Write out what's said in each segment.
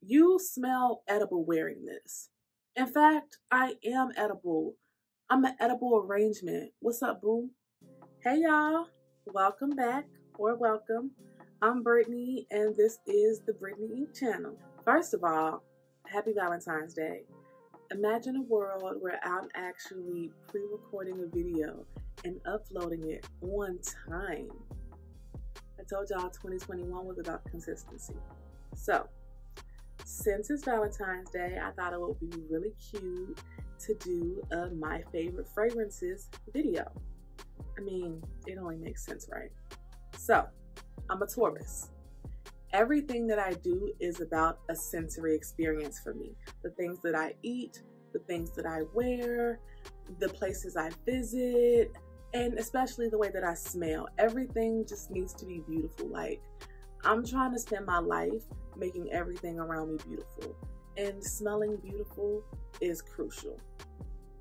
You smell edible wearing this. In fact, I am edible. I'm an edible arrangement. What's up, boo? Hey, y'all. Welcome back, or welcome. I'm Brittney, and this is the Brittneyinc channel. First of all, happy Valentine's Day. Imagine a world where I'm actually pre-recording a video and uploading it on time. I told y'all 2021 was about consistency. So, since it's Valentine's Day, I thought it would be really cute to do a my favorite fragrances video. I mean, it only makes sense, right? So, I'm a Taurus. Everything that I do is about a sensory experience for me. The things that I eat, the things that I wear, the places I visit, and especially the way that I smell. Everything just needs to be beautiful. Like, I'm trying to spend my life making everything around me beautiful. And smelling beautiful is crucial.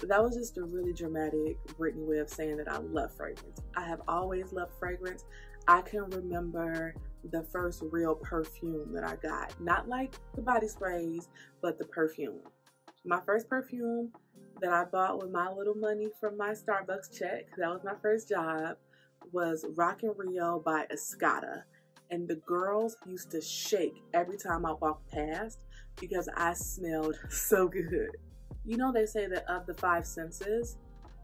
That was just a really dramatic Brittney way of saying that I love fragrance. I have always loved fragrance. I can remember the first real perfume that I got. Not like the body sprays, but the perfume. My first perfume that I bought with my little money from my Starbucks check, that was my first job, was Rockin' Rio by Escada. And the girls used to shake every time I walked past because I smelled so good. You know, they say that of the five senses,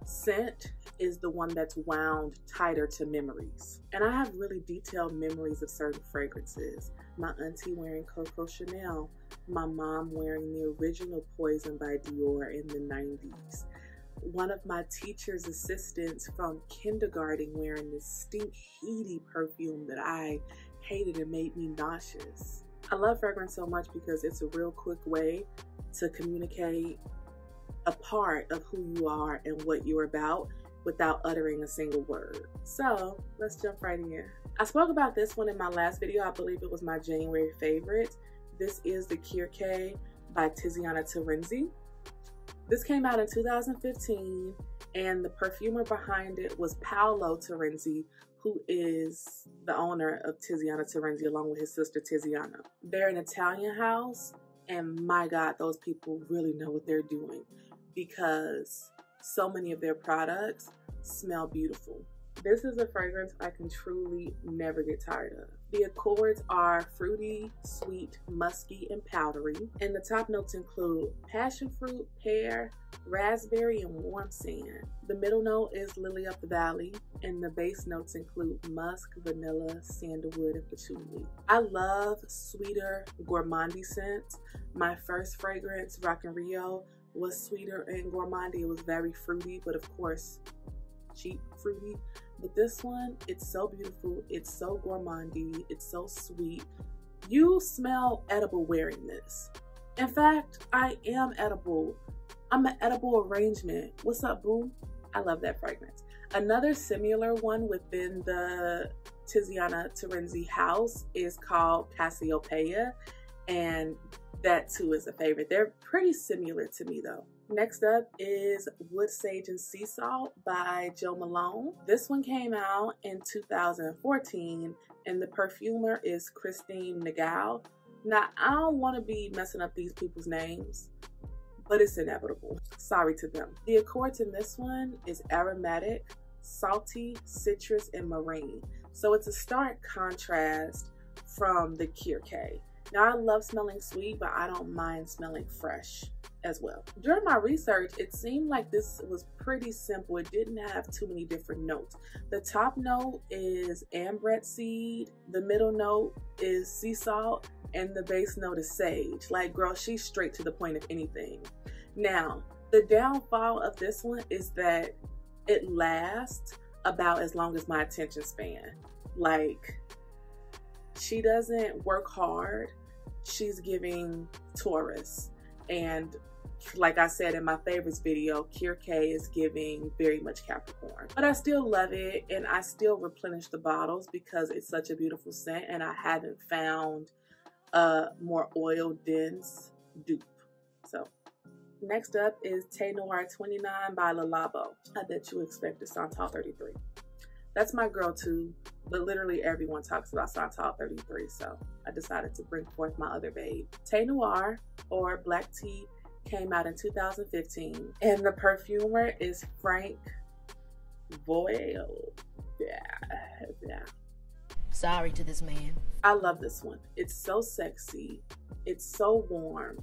scent is the one that's wound tighter to memories. And I have really detailed memories of certain fragrances. My auntie wearing Coco Chanel, my mom wearing the original Poison by Dior in the 90s. One of my teacher's assistants from kindergarten wearing this stink heady perfume that I hated and made me nauseous. I love fragrance so much because it's a real quick way to communicate a part of who you are and what you're about without uttering a single word. So let's jump right in. I spoke about this one in my last video. I believe it was my January favorite. This is the Killian by Tiziana Terenzi. This came out in 2015, and the perfumer behind it was Paolo Terenzi, who is the owner of Tiziana Terenzi along with his sister Tiziana. They're an Italian house, and my God, those people really know what they're doing because so many of their products smell beautiful. This is a fragrance I can truly never get tired of. The accords are fruity, sweet, musky, and powdery. And the top notes include passion fruit, pear, raspberry, and warm sand. The middle note is lily of the valley, and the base notes include musk, vanilla, sandalwood, and patchouli. I love sweeter, gourmandy scents. My first fragrance, Rockin' Rio, was sweeter and gourmandy. It was very fruity, but of course, cheap fruity. But this one, it's so beautiful, it's so gourmandy, it's so sweet. You smell edible wearing this. In fact, I am edible. I'm an edible arrangement. What's up, boo? I love that fragrance. Another similar one within the Tiziana Terenzi house is called Cassiopeia, and that too is a favorite. They're pretty similar to me though. Next up is Wood Sage and Sea Salt by Malone. This one came out in 2014, and the perfumer is Christine Nagel. Now, I don't want to be messing up these people's names, but it's inevitable. Sorry to them. The accords in this one is aromatic, salty, citrus, and marine. So it's a stark contrast from the Killian. Now, I love smelling sweet, but I don't mind smelling fresh as well. During my research, it seemed like this was pretty simple. It didn't have too many different notes. The top note is ambrette seed, the middle note is sea salt, and the base note is sage. Like, girl, she's straight to the point of anything. Now, the downfall of this one is that it lasts about as long as my attention span. Like, she doesn't work hard. She's giving Taurus. And like I said in my favorites video, Killian is giving very much Capricorn. But I still love it, and I still replenish the bottles because it's such a beautiful scent, and I haven't found a more oil dense dupe. So next up is Thé Noir 29 by Le Labo. I bet you expect a Santal 33. That's my girl too, but literally everyone talks about Santal 33, so I decided to bring forth my other babe. Thé Noir, or Black Tea, came out in 2015, and the perfumer is Frank Voile. Yeah. Sorry to this man. I love this one. It's so sexy. It's so warm.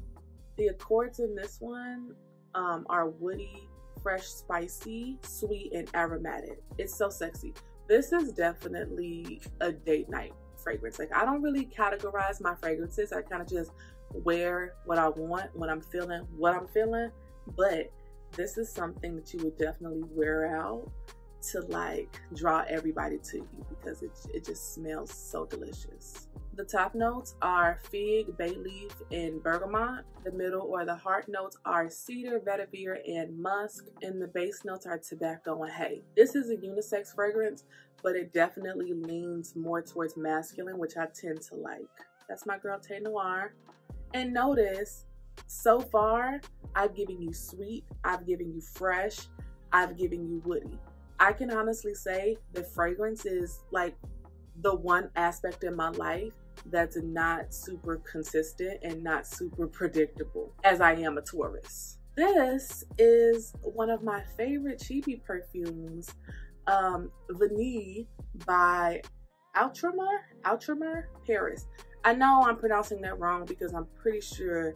The accords in this one are woody, fresh, spicy, sweet, and aromatic. It's so sexy. This is definitely a date night fragrance. Like, I don't really categorize my fragrances. I kind of just wear what I want when I'm feeling what I'm feeling. But this is something that you would definitely wear out to like draw everybody to you because it just smells so delicious. The top notes are fig, bay leaf, and bergamot. The middle or the heart notes are cedar, vetiver, and musk. And the base notes are tobacco and hay. This is a unisex fragrance, but it definitely leans more towards masculine, which I tend to like. That's my girl Thé Noir. And notice, so far, I've given you sweet, I've given you fresh, I've given you woody. I can honestly say the fragrance is like the one aspect in my life that's not super consistent and not super predictable, as I am a Taurus. This is one of my favorite cheapy perfumes, Vanille by Outremer Paris. I know I'm pronouncing that wrong because I'm pretty sure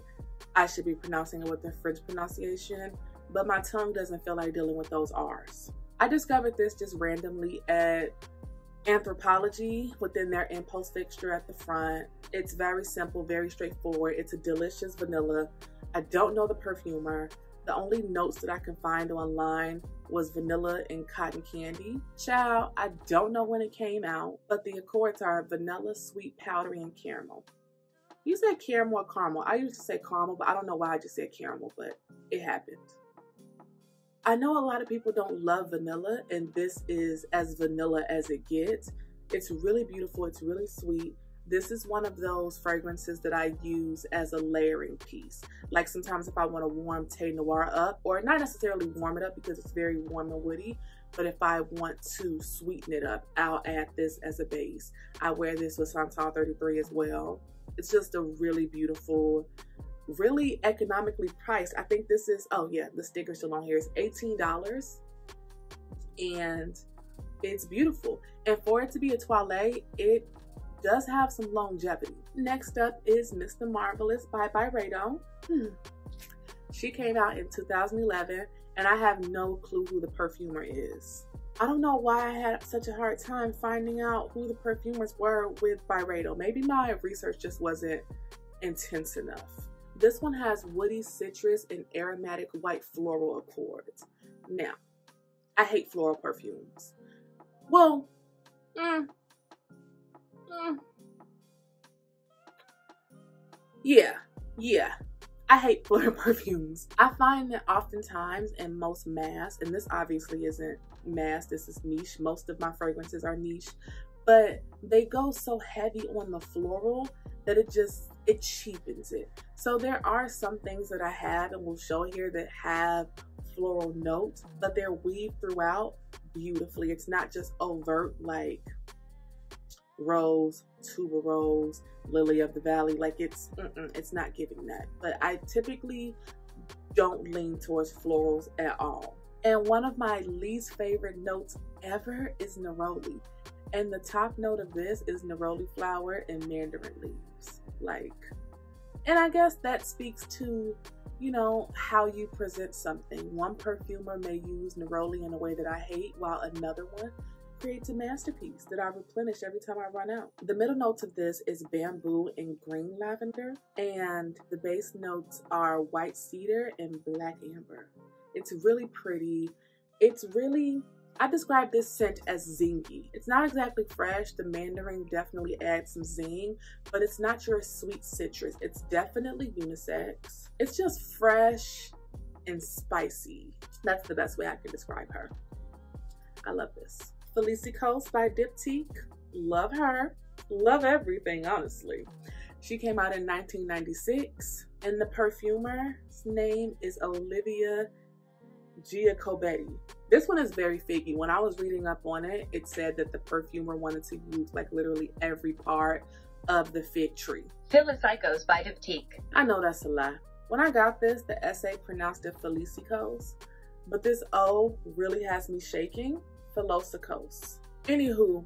I should be pronouncing it with the French pronunciation, but my tongue doesn't feel like dealing with those R's. I discovered this just randomly at Anthropologie within their impulse fixture at the front. It's very simple, very straightforward. It's a delicious vanilla. I don't know the perfumer. The only notes that I can find online was vanilla and cotton candy. Child, I don't know when it came out, but the accords are vanilla, sweet, powdery, and caramel. You said caramel or caramel? I used to say caramel, but I don't know why I just said caramel, but it happened. I know a lot of people don't love vanilla, and this is as vanilla as it gets. It's really beautiful. It's really sweet. This is one of those fragrances that I use as a layering piece. Like sometimes if I want to warm Thé Noir up, or not necessarily warm it up because it's very warm and woody, but if I want to sweeten it up, I'll add this as a base. I wear this with Santal 33 as well. It's just a really beautiful, really economically priced. I think this is, oh yeah, the sticker's still on here. It's $18 and it's beautiful. And for it to be a toilette, it does have some longevity. Next up is Mr. Marvelous by Byredo. She came out in 2011 and I have no clue who the perfumer is. I don't know why I had such a hard time finding out who the perfumers were with Byredo. Maybe my research just wasn't intense enough. This one has woody, citrus, and aromatic white floral accords. Now, I hate floral perfumes. Well, yeah. I hate floral perfumes. I find that oftentimes in most mass, and this obviously isn't mass, this is niche. Most of my fragrances are niche, but they go so heavy on the floral that it cheapens it. So there are some things that I have and will show here that have floral notes, but they're weaved throughout beautifully. It's not just overt like rose, tuberose, lily of the valley. Like it's not giving that. But I typically don't lean towards florals at all. And one of my least favorite notes ever is neroli. And the top note of this is neroli flower and mandarin leaves. Like, and I guess that speaks to, you know, how you present something. One perfumer may use neroli in a way that I hate, while another one creates a masterpiece that I replenish every time I run out. The middle notes of this is bamboo and green lavender, and the base notes are white cedar and black amber. It's really pretty. It's really, I describe this scent as zingy. It's not exactly fresh. The mandarin definitely adds some zing, but it's not your sweet citrus. It's definitely unisex. It's just fresh and spicy. That's the best way I can describe her. I love this. Felicicos by Diptyque. Love her. Love everything, honestly. She came out in 1996, and the perfumer's name is Olivia Giacobetti. This one is very figgy. When I was reading up on it, it said that the perfumer wanted to use like literally every part of the fig tree. Philocycos by Diptyque. I know that's a lie. When I got this, the essay pronounced it Felicicos, but this O really has me shaking. Philosicos. Anywho,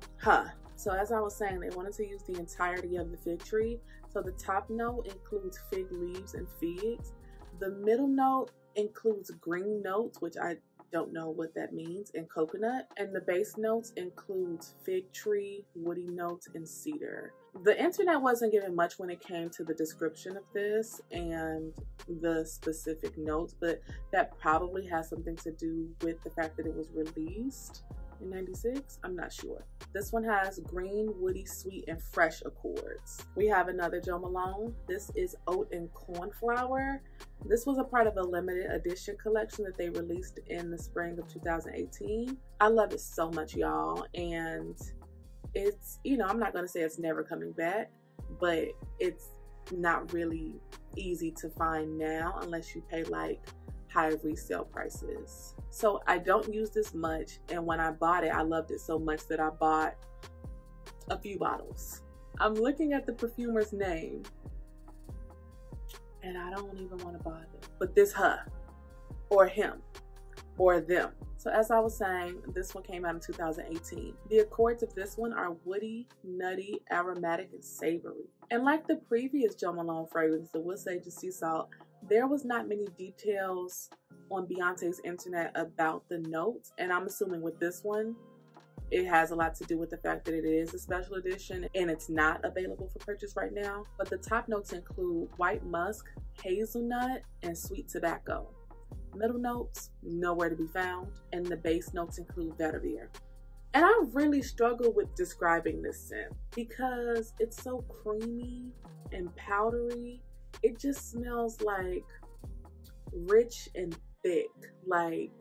So as I was saying, they wanted to use the entirety of the fig tree. So the top note includes fig leaves and figs. The middle note includes green notes, which I don't know what that means, and coconut. And the base notes includes fig tree, woody notes, and cedar. The internet wasn't giving much when it came to the description of this and the specific notes, but that probably has something to do with the fact that it was released in '96. I'm not sure. This one has green, woody, sweet, and fresh accords. We have another Jo Malone. This is oat and cornflower. This was a part of a limited edition collection that they released in the spring of 2018. I love it so much, y'all. And it's, you know, I'm not gonna say it's never coming back, but it's not really easy to find now unless you pay like high resale prices. So I don't use this much, and when I bought it, I loved it so much that I bought a few bottles. I'm looking at the perfumer's name and I don't even want to bother. But this her, or him, or them. So as I was saying, this one came out in 2018. The accords of this one are woody, nutty, aromatic, and savory. And like the previous Jo Malone fragrance, the Wood Sage and Sea Salt, there was not many details on Beyonce's internet about the notes. And I'm assuming with this one, it has a lot to do with the fact that it is a special edition and it's not available for purchase right now. But the top notes include white musk, hazelnut, and sweet tobacco. Middle notes, nowhere to be found, and the base notes include vetiver. And I really struggle with describing this scent because it's so creamy and powdery. It just smells like rich and thick, like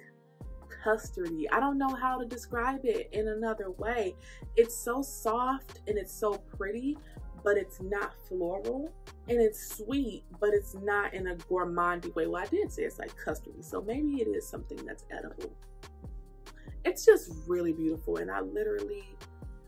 custardy. I don't know how to describe it in another way. It's so soft and it's so pretty, but it's not floral, and it's sweet, but it's not in a gourmandy way. Well, I did say it's like custardy, so maybe it is something that's edible. It's just really beautiful, and I literally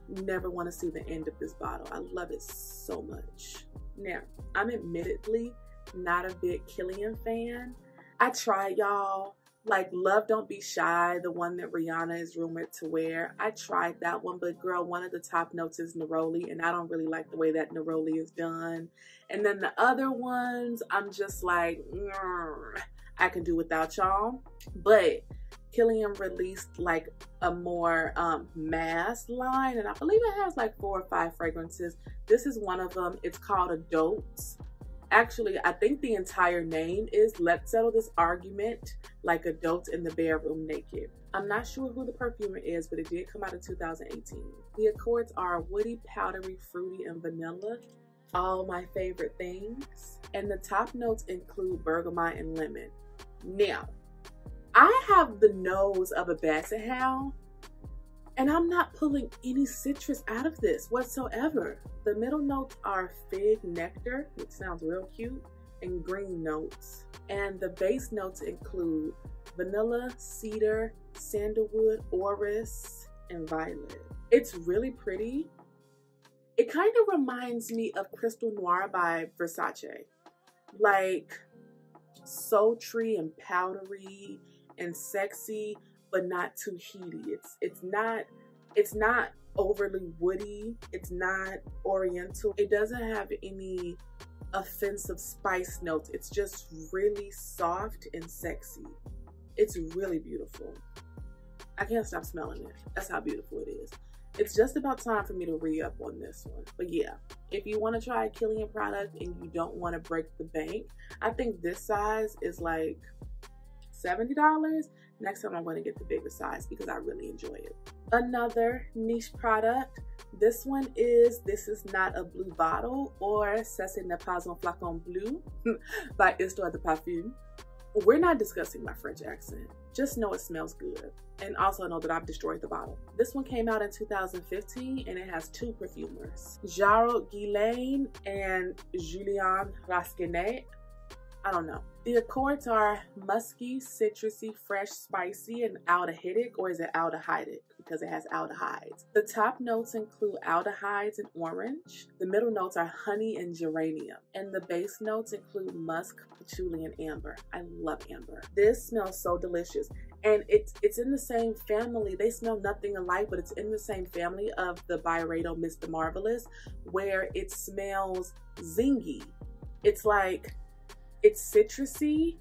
never want to see the end of this bottle. I love it so much. Now, I'm admittedly not a big Killian fan. I tried, y'all. Like Love Don't Be Shy, the one that Rihanna is rumored to wear. I tried that one, but girl, one of the top notes is neroli, and I don't really like the way that neroli is done. And then the other ones, I'm just like, I can do without y'all. But Killian released like a more mass line, and I believe it has like 4 or 5 fragrances. This is one of them. It's called Adults. Actually, I think the entire name is Let's Settle This Argument Like Adults in the Bedroom Naked. I'm not sure who the perfumer is, but it did come out in 2018. The accords are woody, powdery, fruity, and vanilla. All my favorite things. And the top notes include bergamot and lemon. Now, I have the nose of a basset hound, and I'm not pulling any citrus out of this whatsoever. The middle notes are fig nectar, which sounds real cute, and green notes. And the base notes include vanilla, cedar, sandalwood, orris, and violet. It's really pretty. It kind of reminds me of Crystal Noir by Versace. Like sultry and powdery and sexy, but not too heaty. It's not overly woody. It's not oriental. It doesn't have any offensive spice notes. It's just really soft and sexy. It's really beautiful. I can't stop smelling it. That's how beautiful it is. It's just about time for me to re-up on this one. But yeah, if you want to try a Killian product and you don't want to break the bank, I think this size is like $70. Next time I'm going to get the bigger size because I really enjoy it. Another niche product. This one is This Is Not a Blue Bottle, or Ça Ce N'est Pas un Flacon Bleu by Histoire de Parfum. We're not discussing my French accent. Just know it smells good. And also know that I've destroyed the bottle. This one came out in 2015 and it has 2 perfumers, Jarrod Guillain and Julien Rasquinet. I don't know. The accords are musky, citrusy, fresh, spicy, and aldehydic, or is it aldehydic? Because it has aldehydes. The top notes include aldehydes and orange. The middle notes are honey and geranium. And the base notes include musk, patchouli, and amber. I love amber. This smells so delicious. And it's in the same family. They smell nothing alike, but it's in the same family of the Byredo Mr. Marvelous, where it smells zingy. It's like, it's citrusy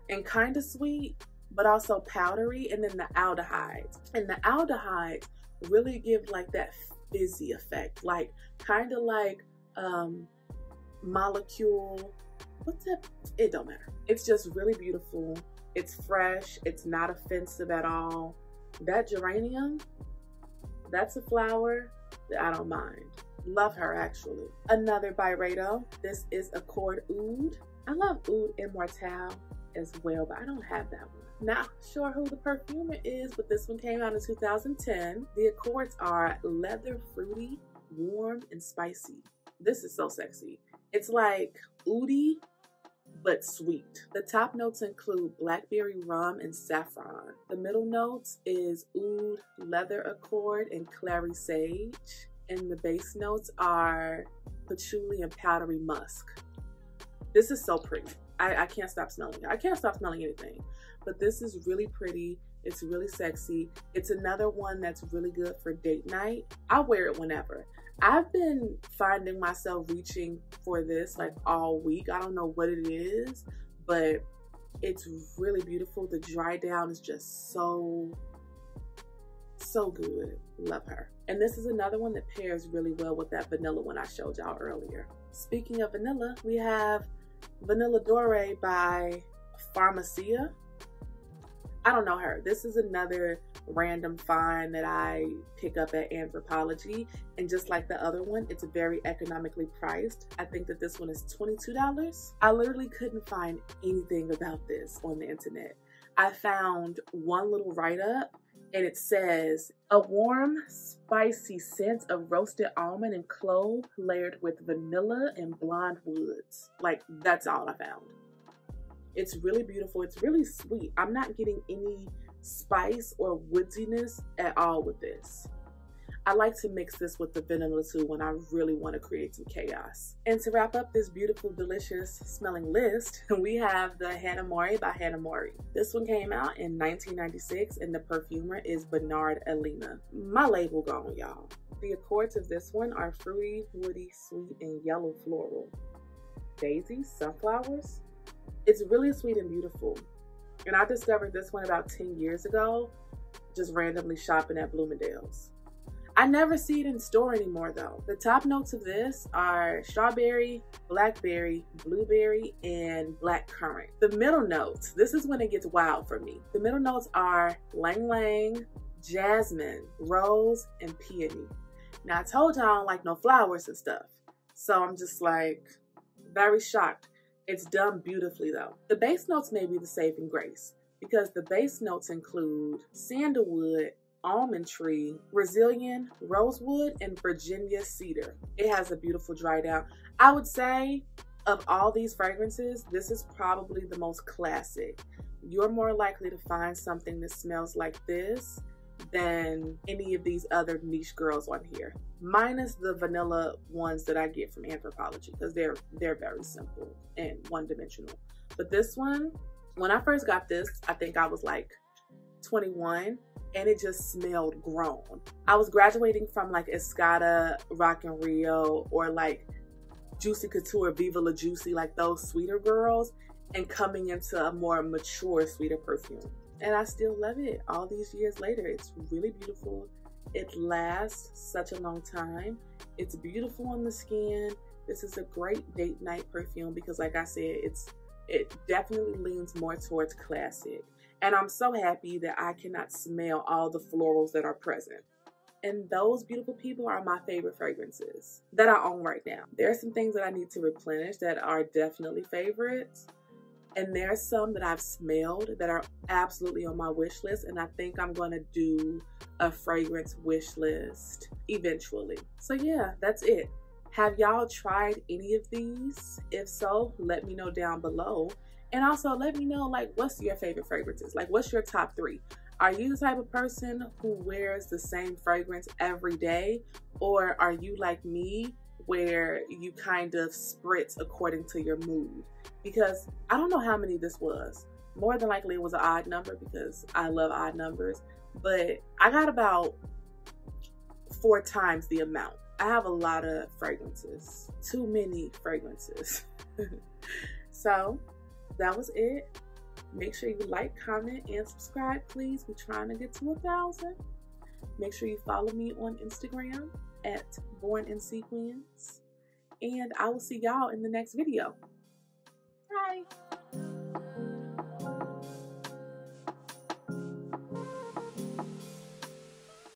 and kind of sweet, but also powdery, and then the aldehydes. And the aldehydes really give like that fizzy effect, like kind of like molecule. What's that? It don't matter. It's just really beautiful. It's fresh. It's not offensive at all. That geranium, that's a flower that I don't mind. Love her, actually. Another Byredo. This is Accord Oud. I love Oud Immortelle as well, but I don't have that one. Not sure who the perfumer is, but this one came out in 2010. The accords are leather, fruity, warm, and spicy. This is so sexy. It's like oudy, but sweet. The top notes include blackberry rum and saffron. The middle notes is oud, leather accord, and clary sage. And the base notes are patchouli and powdery musk. This is so pretty. I can't stop smelling it. I can't stop smelling anything. But this is really pretty. It's really sexy. It's another one that's really good for date night. I wear it whenever. I've been finding myself reaching for this like all week. I don't know what it is, but it's really beautiful. The dry down is just so good. Love her. And this is another one that pairs really well with that vanilla one I showed y'all earlier. Speaking of vanilla, we have Vanilla Doré by Pharmacia. I don't know her. This is another random find that I pick up at Anthropologie, and just like the other one, it's very economically priced. I think that this one is $22. I literally couldn't find anything about this on the internet. I found one little write-up, and it says, a warm, spicy scent of roasted almond and clove layered with vanilla and blonde woods. Like, that's all I found. It's really beautiful. It's really sweet. I'm not getting any spice or woodiness at all with this. I like to mix this with the vanilla too when I really want to create some chaos. And to wrap up this beautiful, delicious smelling list, we have the Hanamori by Hanamori. This one came out in 1996 and the perfumer is Bernard Elena. My label gone, y'all. The accords of this one are fruity, woody, sweet, and yellow floral. Daisies, sunflowers. It's really sweet and beautiful. And I discovered this one about 10 years ago, just randomly shopping at Bloomingdale's. I never see it in store anymore though. The top notes of this are strawberry, blackberry, blueberry, and black currant. The middle notes, this is when it gets wild for me. The middle notes are lang lang, jasmine, rose, and peony. Now I told y'all I don't like no flowers and stuff. So I'm just like very shocked. It's done beautifully though. The base notes may be the saving grace because the base notes include sandalwood, almond tree, Brazilian rosewood, and Virginia cedar. It has a beautiful dry down. I would say of all these fragrances, this is probably the most classic. You're more likely to find something that smells like this than any of these other niche girls on here, minus the vanilla ones that I get from Anthropologie because they're very simple and one-dimensional. But this one, when I first got this, I think I was like 21. And it just smelled grown. I was graduating from like Escada, Rock and Rio, or like Juicy Couture, Viva La Juicy, like those sweeter girls, and coming into a more mature, sweeter perfume. And I still love it all these years later. It's really beautiful. It lasts such a long time. It's beautiful on the skin. This is a great date night perfume because like I said, it definitely leans more towards classic. And I'm so happy that I cannot smell all the florals that are present. And those beautiful people are my favorite fragrances that I own right now. There are some things that I need to replenish that are definitely favorites. And there's some that I've smelled that are absolutely on my wish list. And I think I'm going to do a fragrance wish list eventually. So yeah, that's it. Have y'all tried any of these? If so, let me know down below. And also let me know, like, what's your favorite fragrances? Like, what's your top 3? Are you the type of person who wears the same fragrance every day? Or are you like me, where you kind of spritz according to your mood? Because I don't know how many this was. More than likely it was an odd number because I love odd numbers. But I got about 4 times the amount. I have a lot of fragrances. Too many fragrances. So that was it. Make sure you like, comment, and subscribe, please. We're trying to get to 1,000. Make sure you follow me on Instagram at BornInSequence. And I will see y'all in the next video. Bye.